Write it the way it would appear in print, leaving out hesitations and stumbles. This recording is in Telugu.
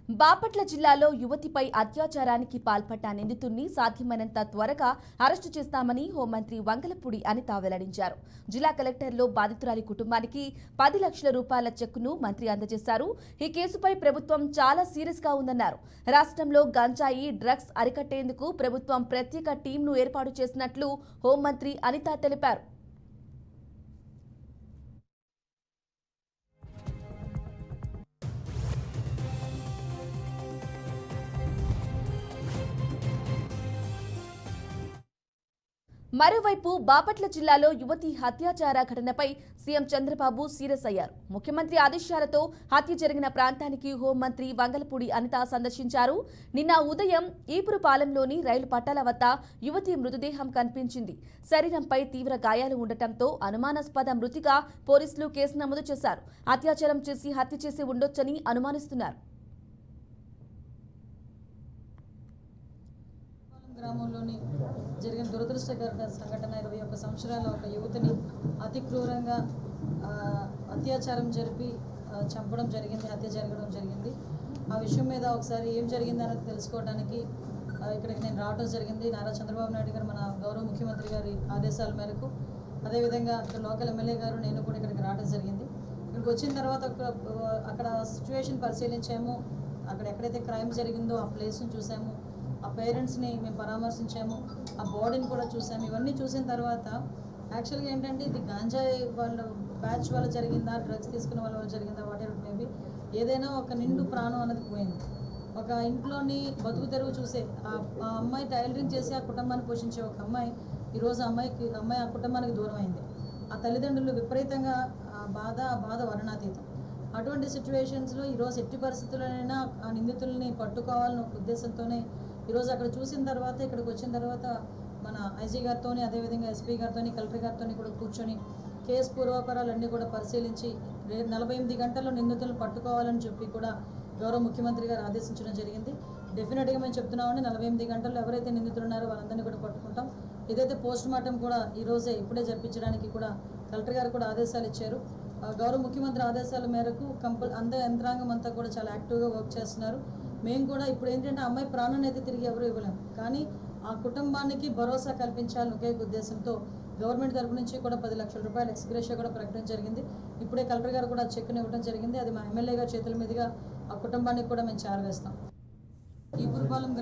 బాపట్ల జిల్లాలో యువతిపై అత్యాచారానికి పాల్పడ్డ నిందితుడిని సాధ్యమైనంత త్వరగా అరెస్టు చేస్తామని హోంమంత్రి వంగలపూడి అనిత వెల్లడించారు. జిల్లా కలెక్టర్లో బాధితురాలి కుటుంబానికి 10 లక్షల రూపాయల చెక్కును మంత్రి అందజేశారు. ఈ కేసుపై ప్రభుత్వం చాలా సీరియస్ గా ఉందన్నారు. రాష్ట్రంలో గంజాయి, డ్రగ్స్ అరికట్టేందుకు ప్రభుత్వం ప్రత్యేక టీంను ఏర్పాటు చేసినట్లు హోంమంత్రి అనిత తెలిపారు. మరోవైపు బాపట్ల జిల్లాలో యువతి హత్యాచార ఘటనపై సీఎం చంద్రబాబు సీరియస్ అయ్యారు. ముఖ్యమంత్రి ఆదేశాలతో హత్య జరిగిన ప్రాంతానికి హోంమంత్రి వంగలపూడి అనిత సందర్శించారు. నిన్న ఉదయం ఈపురుపాలెంలోని రైలు పట్టాల వద్ద యువతి మృతదేహం కనిపించింది. శరీరంపై తీవ్ర గాయాలు ఉండటంతో అనుమానాస్పద మృతిగా పోలీసులు కేసు నమోదు చేశారు. అత్యాచారం చేసి హత్య చేసి ఉండొచ్చని అనుమానిస్తున్నారు. గ్రామంలోని జరిగిన దురదృష్టకర సంఘటన 21 సంవత్సరాల ఒక యువతిని అతి క్రూరంగా అత్యాచారం జరిపి చంపడం జరిగింది, హత్య జరగడం జరిగింది. ఆ విషయం మీద ఒకసారి ఏం జరిగింది అనేది తెలుసుకోవడానికి ఇక్కడికి నేను రావడం జరిగింది. నారా చంద్రబాబు నాయుడు గారు మన గౌరవ ముఖ్యమంత్రి గారి ఆదేశాల మేరకు, అదేవిధంగా ఇక్కడ లోకల్ ఎమ్మెల్యే గారు నేను కూడా ఇక్కడికి రావడం జరిగింది. ఇక్కడికి వచ్చిన తర్వాత అక్కడ సిచ్యువేషన్ పరిశీలించాము. అక్కడ ఎక్కడైతే క్రైమ్ జరిగిందో ఆ ప్లేస్ని చూసాము, ఆ పేరెంట్స్ని మేము పరామర్శించాము, ఆ బాడీని కూడా చూసాము. ఇవన్నీ చూసిన తర్వాత యాక్చువల్గా ఏంటంటే ఇది గాంజాయి వాళ్ళ బ్యాచ్ వల్ల జరిగిందా, డ్రగ్స్ తీసుకున్న వాళ్ళ జరిగిందా, వాట్ ఎవర్ మేబీ, ఏదైనా ఒక నిండు ప్రాణం అన్నది పోయింది. ఒక ఇంట్లోని బతుకు తెరువు చూసే ఆ అమ్మాయి టైలరింగ్ చేసి ఆ కుటుంబాన్ని పోషించే ఒక అమ్మాయి ఈరోజు అమ్మాయి ఆ కుటుంబానికి దూరం అయింది. ఆ తల్లిదండ్రులు విపరీతంగా ఆ బాధ వర్ణాతీతం. అటువంటి సిచ్యువేషన్స్లో ఈరోజు ఎట్టి పరిస్థితుల్లోనైనా ఆ నిందితుల్ని పట్టుకోవాలన్న ఒక ఉద్దేశంతోనే ఈరోజు అక్కడ చూసిన తర్వాత ఇక్కడికి వచ్చిన తర్వాత మన ఐజీ గారితో, అదేవిధంగా ఎస్పీ గారితో, కలెక్టర్ గారితో కూడా కూర్చొని కేసు పూర్వాపరాలన్నీ కూడా పరిశీలించి 48 గంటల్లో నిందితులను పట్టుకోవాలని చెప్పి కూడా గౌరవ ముఖ్యమంత్రి గారు ఆదేశించడం జరిగింది. డెఫినెట్గా మేము చెప్తున్నామండి, 48 గంటల్లో ఎవరైతే నిందితులు ఉన్నారో వాళ్ళందరినీ కూడా పట్టుకుంటాం. ఏదైతే పోస్ట్ మార్టం కూడా ఈరోజే ఇప్పుడే జరిపించడానికి కూడా కలెక్టర్ గారు కూడా ఆదేశాలు ఇచ్చారు. గౌరవ ముఖ్యమంత్రి ఆదేశాల మేరకు యంత్రాంగం అంతా కూడా చాలా యాక్టివ్గా వర్క్ చేస్తున్నారు. మేము కూడా ఇప్పుడు ఏంటంటే అమ్మాయి ప్రాణాన్ని అయితే తిరిగి ఎవరు ఇవ్వలేము, కానీ ఆ కుటుంబానికి భరోసా కల్పించాలని ఒకే ఉద్దేశంతో గవర్నమెంట్ తరపు నుంచి కూడా 10 లక్షల రూపాయల ఎక్స్గ్రేషియా కూడా ప్రకటించడం జరిగింది. ఇప్పుడే కలెక్టర్ గారు కూడా చెక్ను ఇవ్వడం జరిగింది. అది మా ఎమ్మెల్యే గారి చేతుల మీదుగా ఆ కుటుంబానికి కూడా మేము చేరవేస్తాం. ఈపురుపాలెం